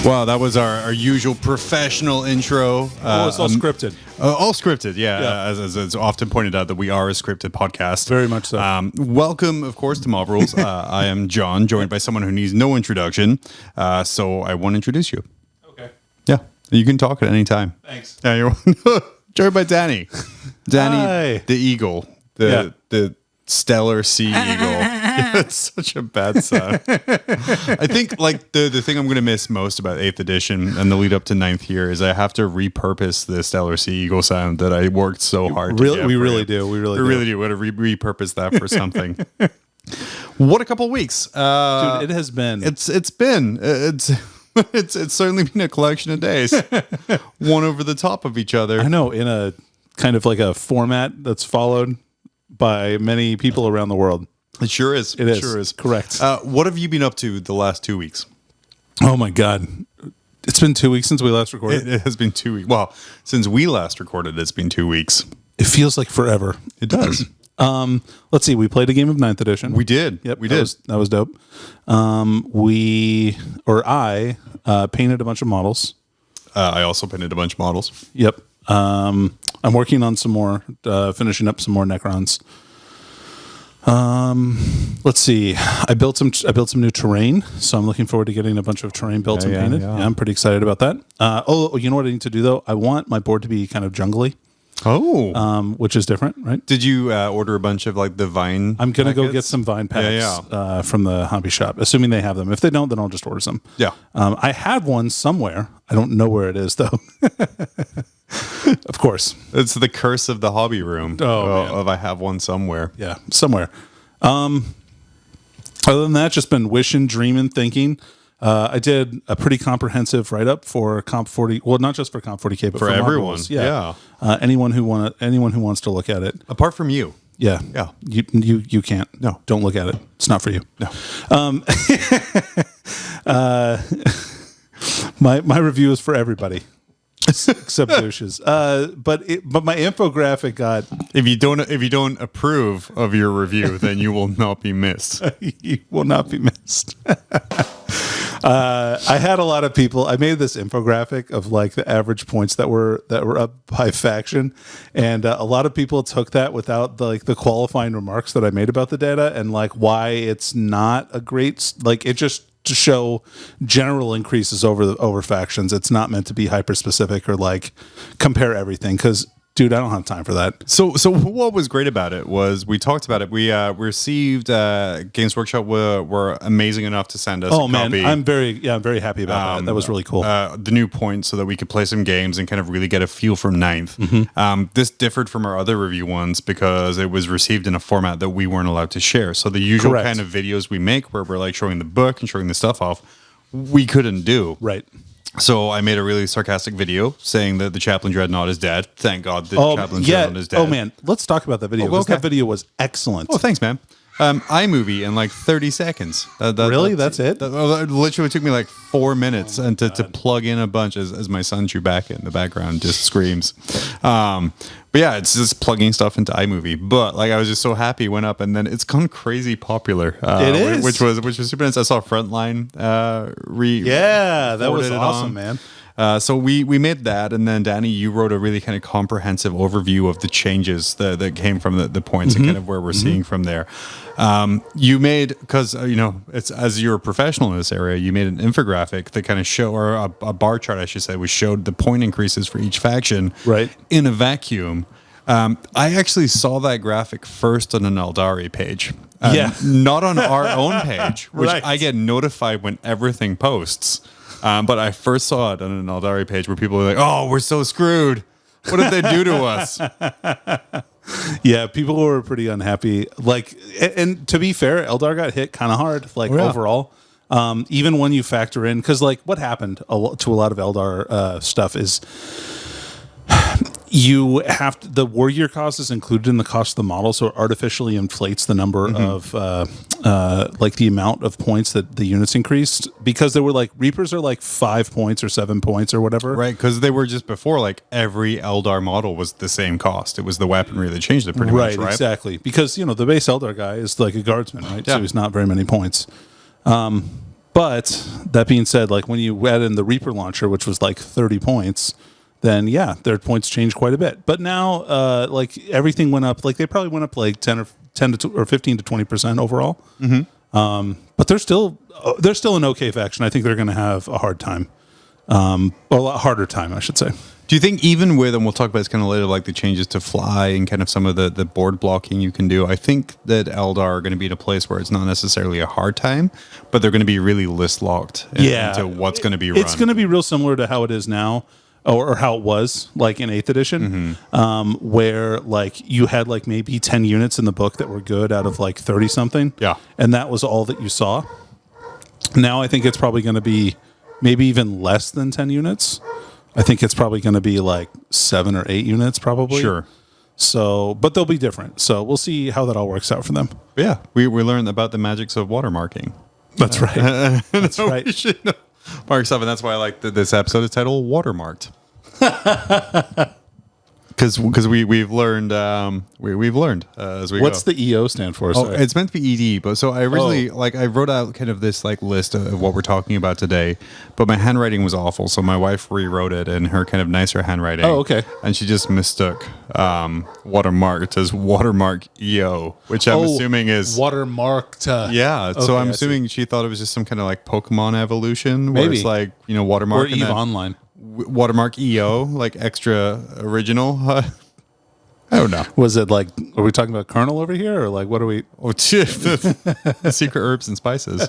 Wow, that was our usual professional intro. It's all scripted. All scripted, yeah. As it's often pointed out that we are a scripted podcast. Very much so. Welcome, of course, to Mob Rules. I am John, joined by someone who needs no introduction. So I want to introduce you. Okay. Yeah, you can talk at any time. Thanks. Yeah, you're joined by Danny. Danny, Hi. the eagle, the stellar sea eagle. It's such a bad sound. I think like the thing I'm going to miss most about 8th edition and the lead up to 9th year is I have to repurpose the stellar sea eagle sound that I worked so hard to get. We really do. We really do. We got to repurpose that for something. What a couple of weeks. Dude, it has been. It's certainly been a collection of days. One over the top of each other. I know, in a kind of like a format that's followed by many people around the world. It sure is. It is. Sure is. Correct. What have you been up to the last 2 weeks? Oh my God. It's been 2 weeks since we last recorded. It has been 2 weeks. Well, since we last recorded, it's been 2 wees. It feels like forever. It does. Let's see. We played a game of 9th edition. We did. Yep. We did. That was dope. I painted a bunch of models. I also painted a bunch of models. Yep. I'm working on some more, finishing up some more Necrons. Let's see. I built some new terrain, so I'm looking forward to getting a bunch of terrain built and painted. Yeah, I'm pretty excited about that. You know what I need to do though? I want my board to be kind of jungly. Oh, which is different, right? Did you order a bunch of like the vine? I'm gonna go get some vine packs from the hobby shop, assuming they have them. If they don't, then I'll just order some. Yeah. I have one somewhere. I don't know where it is though. Of course, it's the curse of the hobby room. Oh, I have one somewhere. Yeah, somewhere. Other than that, just been wishing, dreaming, thinking. I did a pretty comprehensive write-up for Comp 40. Well, not just for Comp 40K, but for everyone. Yeah. Anyone who wants to look at it, apart from you. Yeah. You can't. No, don't look at it. It's not for you. No. My review is for everybody. Except douches. But my infographic got. If you don't approve of your review, then you will not be missed. You will not be missed. I had a lot of people. I made this infographic of like the average points that were up by faction, and a lot of people took that without the qualifying remarks that I made about the data and like why it's not a great it just to show general increases over factions. It's not meant to be hyper specific or like compare everything because, dude, I don't have time for that. So what was great about it was we talked about it. We received Games Workshop were amazing enough to send us a copy. I'm very happy about that. That was really cool. The new points so that we could play some games and kind of really get a feel from 9th. Mm-hmm. This differed from our other review ones because it was received in a format that we weren't allowed to share. So the usual kind of videos we make where we're like showing the book and showing the stuff off, we couldn't do. Right. So I made a really sarcastic video saying that the Chaplain Dreadnought is dead. Thank God the Chaplain Dreadnought is dead. Oh, man. Let's talk about that video. Okay. That video was excellent. Oh, thanks, man. iMovie in like 30 seconds. Really? That's it? It literally took me like 4 minutes and to plug in a bunch as my son Chewbacca in the background just screams. But yeah, it's just plugging stuff into iMovie. But like I was just so happy it went up, and then it's gone crazy popular. It is, which was super nice. I saw Frontline that was awesome, man. So we made that, and then Danny, you wrote a really kind of comprehensive overview of the changes that came from the points and kind of where we're seeing from there. You made, because it's as you're a professional in this area, you made an infographic that kind of or a bar chart, I should say, which showed the point increases for each faction in a vacuum. I actually saw that graphic first on an Eldari page. Not on our own page, which I get notified when everything posts. But I first saw it on an Eldari page where people were like, "Oh, we're so screwed. What did they do to us?" Yeah, people were pretty unhappy. And to be fair, Eldar got hit kind of hard, overall. Even when you factor in, because what happened to a lot of Eldar stuff is you have to, the war gear cost is included in the cost of the model, so it artificially inflates the number of like the amount of points that the units increased, because they were like Reapers are like 5 points or 7 points or whatever, Right, because they were just before, like every Eldar model was the same cost. It was the weaponry that changed it pretty much, right? Exactly, because the base Eldar guy is like a guardsman, right? Yeah. So he's not very many points. But that being said, like when you add in the Reaper launcher, which was like 30 points, then yeah, their points changed quite a bit. But now, like everything went up. Like they probably went up like 10 or 15 to 20% overall. But they're still an okay faction. I think they're going to have a hard time, a lot harder time, I should say. Do you think even with, and we'll talk about this kind of later, like the changes to fly and kind of some of the board blocking you can do, I think that Eldar are going to be in a place where it's not necessarily a hard time, but they're going to be really list locked into what's going to be run. It's going to be real similar to how it is now, or how it was like in 8th edition, where like you had like maybe 10 units in the book that were good out of like 30 something. Yeah. And that was all that you saw. Now I think it's probably going to be maybe even less than 10 units. I think it's probably going to be like 7 or 8 units probably. Sure. So, but they'll be different. So we'll see how that all works out for them. Yeah. We learned about the magics of watermarking. That's right. That's right. We should know. Mark stuff, and that's why I like this episode is titled Watermarked. Because we've learned we've learned as we What's go. the EO stand for? Oh, it's meant to be ED, but so I originally I wrote out kind of this like list of what we're talking about today, but my handwriting was awful, so my wife rewrote it in her kind of nicer handwriting. Oh, okay. And she just mistook watermarked as watermark EO, which I'm assuming is watermarked. yeah. Okay, So I'm I assuming she thought it was just some kind of like Pokemon evolution, where Maybe. it's like watermark or and EVE then Online. watermark EO, like extra original. I don't know. Was it like, are we talking about Colonel over here, or like what are we? Oh, secret herbs and spices.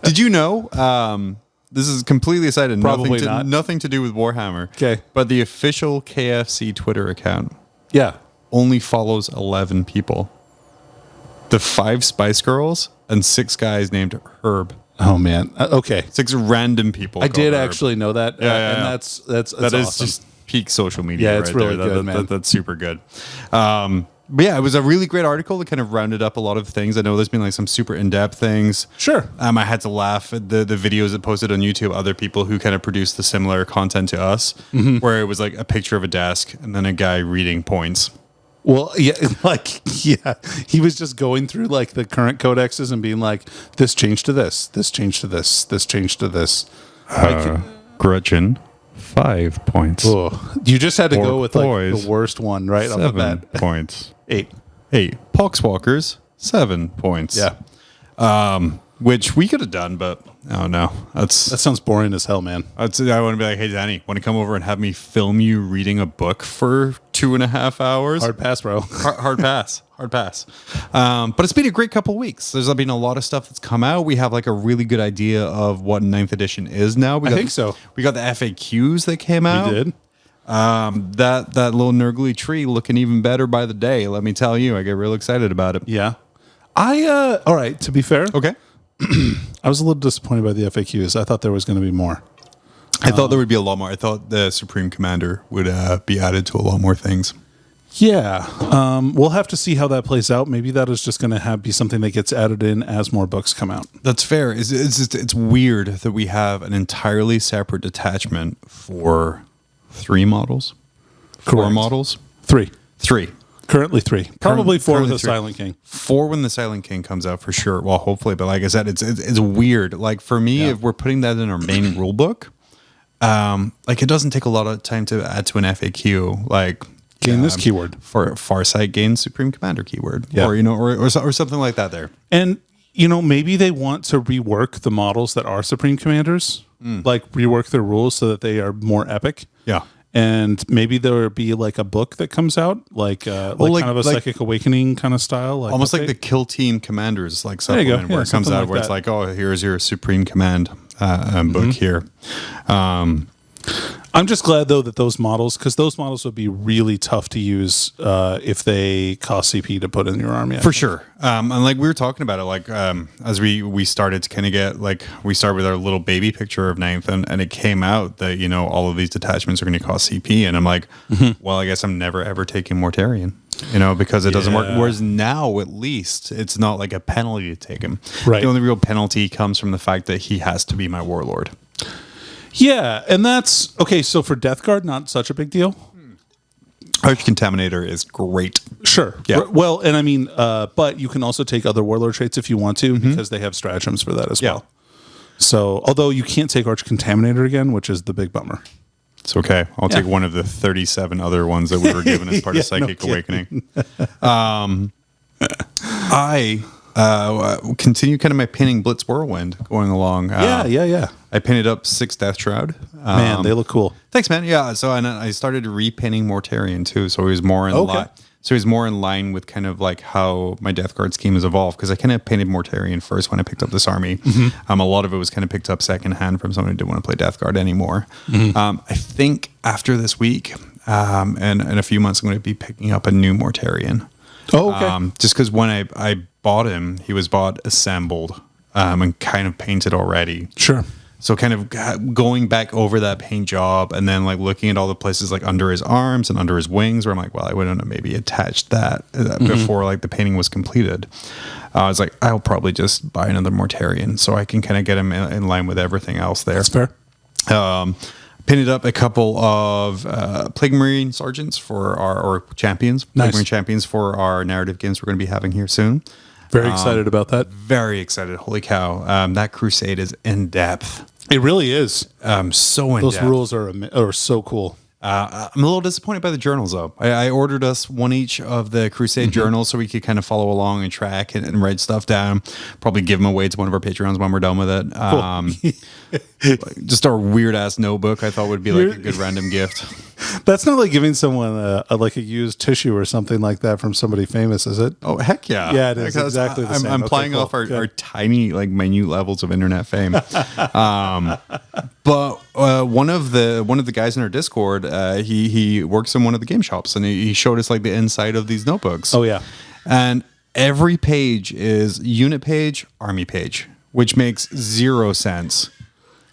Did you know? This is completely aside, Probably not. nothing to do with Warhammer. Okay. But the official KFC Twitter account Yeah. only follows 11 people. The 5 Spice Girls and 6 guys named Herb. Oh man. Okay. 6 random people. I called did Herb. actually know that. Yeah, and yeah. that's That is awesome. just peak social media. Yeah, it's right really there. good, man. That's super good. But yeah, it was a really great article that kind of rounded up a lot of things. I know there's been like some super in-depth things. Sure. I had to laugh at the videos that posted on YouTube, other people who kind of produced the similar content to us, where it was like a picture of a desk and then a guy reading points. Well, yeah, he was just going through like the current codexes and being like, this changed to this, this changed to this, this changed to this. Gretchen, 5 points. You just had to go Orc with like boys, the worst one right off the 7 bat. points. 8. 8. Poxwalkers, 7 points. Yeah. Which we could have done, but oh no, That sounds boring as hell, man. I want to be like, hey, Danny, want to come over and have me film you reading a book for 2.5 hours? Hard pass, bro. Hard pass. Hard pass. But it's been a great couple weeks. There's been a lot of stuff that's come out. We have like a really good idea of what 9th edition is now. I think so. We got the FAQs that came out. We did. That little nurgly tree looking even better by the day. Let me tell you, I get real excited about it. Yeah. All right, to be fair, Okay. I was a little disappointed by the FAQs. I thought there was going to be more. I thought there would be a lot more. I thought the Supreme Commander would be added to a lot more things. Yeah. We'll have to see how that plays out. Maybe that is just going to be something that gets added in as more books come out. That's fair. It's weird that we have an entirely separate detachment for 3 models. 4 Correct. models. 3. 3. Currently 3. Probably 4 with currently the 3. Silent King. 4 when the Silent King comes out for sure. Well, hopefully, but like I said, it's weird. Like for me, if we're putting that in our main rule book, like it doesn't take a lot of time to add to an FAQ. Like Gain this keyword. for Farsight, gain Supreme Commander keyword, Yeah. or something like that. There, And, maybe they want to rework the models that are Supreme Commanders, like rework their rules so that they are more epic. yeah. And maybe there would be like a book that comes out, like kind of a Psychic Awakening kind of style. Almost like update. the Kill Team Commanders, like There you go. supplement, where Yeah, it comes something out, like where it's that. like, oh, here's your Supreme Command book here. I'm just glad though that those models would be really tough to use if they cost CP to put in your army. For sure. And like we were talking about it, like as we started to kind of get like we started with our little baby picture of Ninth, and it came out that all of these detachments are going to cost CP, and I'm like, well, I guess I'm never ever taking Mortarion, because it doesn't work. Whereas now, at least, it's not like a penalty to take him. Right. The only real penalty comes from the fact that he has to be my warlord. Yeah, and that's okay. So for Death Guard, not such a big deal. Arch Contaminator is great. Sure. Yeah. Well, and I mean, but you can also take other warlord traits if you want to, because they have stratagems for that as well. So, although you can't take Arch Contaminator again, which is the big bummer. It's okay. I'll take one of the 37 other ones that we were given as part of Psychic Awakening. I continue kind of my pinning Blitz Whirlwind going along. Yeah. I pinned up 6 Death Shroud. Man, they look cool. Thanks, man. Yeah. So and I started repinning Mortarion too. So he was more in line. So he's more in line with kind of like how my Death Guard scheme has evolved, because I kind of painted Mortarion first when I picked up this army. A lot of it was kind of picked up secondhand from someone who didn't want to play Death Guard anymore. I think after this week and in a few months, I'm going to be picking up a new Mortarion. Oh, okay. Just because when I bought him, he was bought assembled and kind of painted already. Sure. So kind of going back over that paint job and then like looking at all the places like under his arms and under his wings where I'm like, well, I wouldn't have maybe attached that before like the painting was completed. I was like, I'll probably just buy another Mortarion so I can kind of get him in line with everything else there. That's fair. Pinned up a couple of Plague Marine Sergeants for or champions, Plague Marine champions for our narrative games we're going to be having here soon. Very excited about that. Very excited. Holy cow. That Crusade is in depth. It really is. So in Those depth. rules are so cool. I'm a little disappointed by the journals, though. I ordered us one each of the Crusade Journals so we could kind of follow along and track and write stuff down. Probably give them away to one of our Patreons when we're done with it. Just our weird-ass notebook I thought would be like a good random gift. That's not like giving someone a used tissue or something like that from somebody famous, is it? Oh, heck yeah. Yeah, it is exactly the same. I'm playing off our tiny, like, minute levels of internet fame. But one of the guys in our Discord, he works in one of the game shops, and he showed us like the inside of these notebooks. Oh yeah, and every page is unit page, army page, which makes zero sense.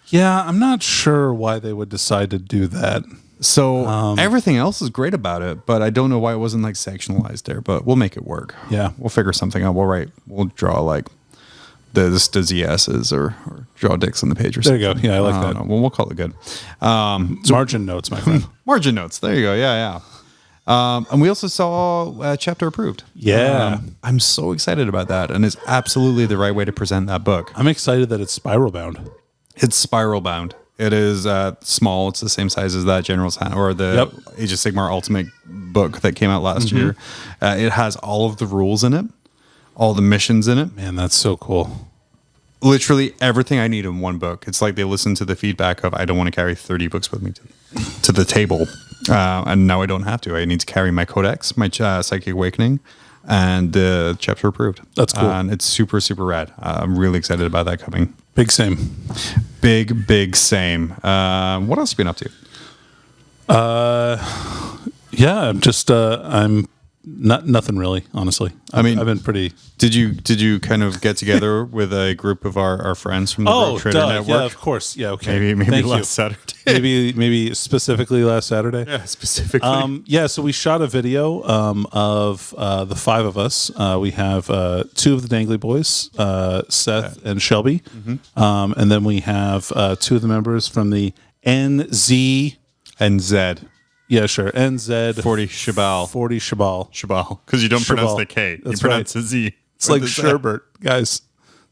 Yeah, I'm not sure why they would decide to do that. So everything else is great about it, but I don't know why it wasn't like sectionalized there. But we'll make it work. Yeah, we'll figure something out. We'll draw like the ZS's or draw dicks on the page or something. There you go. Yeah, I like that. We'll call it good. Margin notes, my friend. Margin notes. There you go. Yeah. And we also saw Chapter Approved. Yeah. I'm so excited about that, and it's absolutely the right way to present that book. I'm excited that it's spiral bound. It's spiral bound. It is small. It's the same size as that General's Hand or the Age of Sigmar Ultimate book that came out last year. It has all of the rules in it, all the missions in it. Man, that's so cool. Literally everything I need in one book. It's like they listen to the feedback of I don't want to carry 30 books with me to the table. And now I don't have to. I need to carry my Codex, my Psychic Awakening, and Chapter Approved. That's cool. And it's super, super rad. I'm really excited about that coming. Big same. Big same. What else have you been up to? Yeah, just I'm nothing really, honestly. I've been pretty. Did you kind of get together with a group of our friends from the Rogue Trader Network? Yeah, of course. Yeah, okay. Maybe last Saturday. maybe specifically last Saturday. Yeah, specifically. So we shot a video of the 5 of us. We have 2 of the Dangly Boys, Seth and Shelby, and then we have 2 of the members from the NZ. Yeah, sure. NZ 40 Shabal. 40 Shabal. Shabal. Because you don't pronounce the K. You pronounce the Z. It's like Sherbert, guys.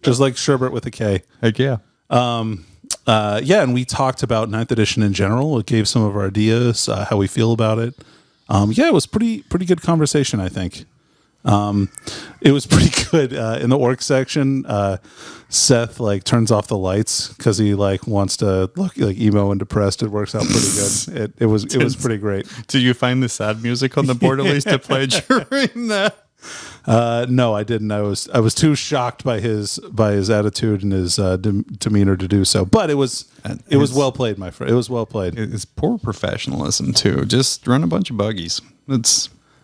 Just like Sherbert with a K. Heck yeah. And we talked about 9th edition in general. It gave some of our ideas, how we feel about it. It was pretty good conversation, I think. It was pretty good. In the orc section, Seth turns off the lights because he wants to look emo and depressed. It works out pretty good. It was pretty great. Did you find the sad music on the board at least to play during that? No, I didn't. I was too shocked by his attitude and his demeanor to do so. But it was well played, my friend. It was well played. It's poor professionalism too. Just run a bunch of buggies.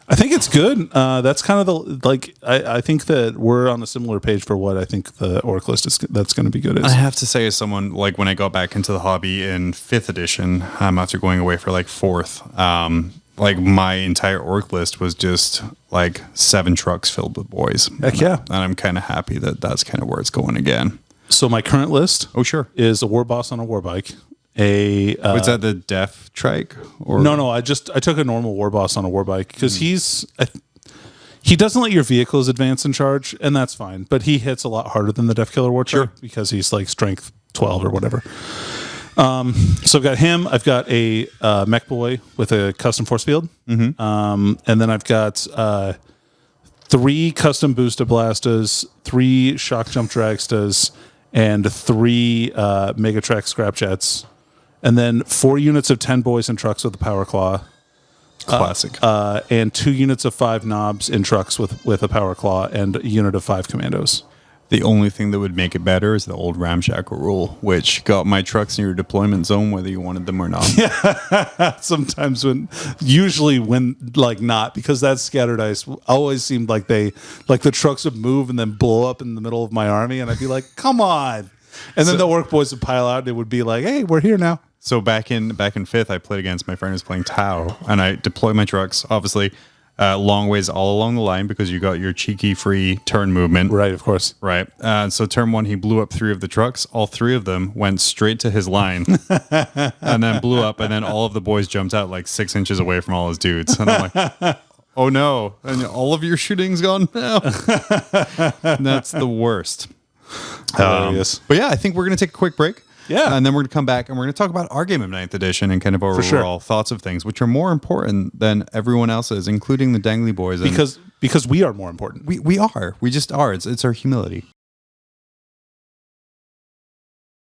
I think it's good. That's kind of I think that we're on a similar page for what I think the orc list that's going to be good. I have to say, as someone like when I got back into the hobby in 5th edition, after going away for like 4th, like my entire orc list was just like 7 trucks filled with boys. Heck yeah. And I'm kind of happy that that's kind of where it's going again. So my current list, sure, is a war boss on a war bike. Was that the deaf trike? Or No. I took a normal war boss on a war bike because he doesn't let your vehicles advance and charge, and that's fine. But he hits a lot harder than the Death Killer war trike because he's like strength 12 or whatever. So I've got him. I've got a mech boy with a custom force field, and then I've got 3 custom booster blastas, 3 shock jump dragstas, and 3 Megatrack scrap jets. And then 4 units of 10 boys and trucks with a power claw. Classic. And 2 units of 5 knobs in trucks with a power claw and a unit of 5 commandos. The only thing that would make it better is the old ramshackle rule, which got my trucks in your deployment zone whether you wanted them or not. Sometimes usually when not, because that scattered ice always seemed like the trucks would move and then blow up in the middle of my army, and I'd be like, come on. And then the orc boys would pile out and it would be like, hey, we're here now. So back in 5th, I played against my friend who's playing Tau, and I deployed my trucks, obviously, long ways all along the line because you got your cheeky free turn movement. Right, of course. Right. So turn 1, he blew up 3 of the trucks. All 3 of them went straight to his line and then blew up, and then all of the boys jumped out like 6 inches away from all his dudes. And I'm like, oh no, and all of your shooting's gone now. That's the worst. Hilarious. But yeah, I think we're going to take a quick break. Yeah. And then we're going to come back and we're going to talk about our game of 9th edition and kind of our overall thoughts of things, which are more important than everyone else's, including the Dangly Boys. Because we are more important. We are. We just are. It's our humility.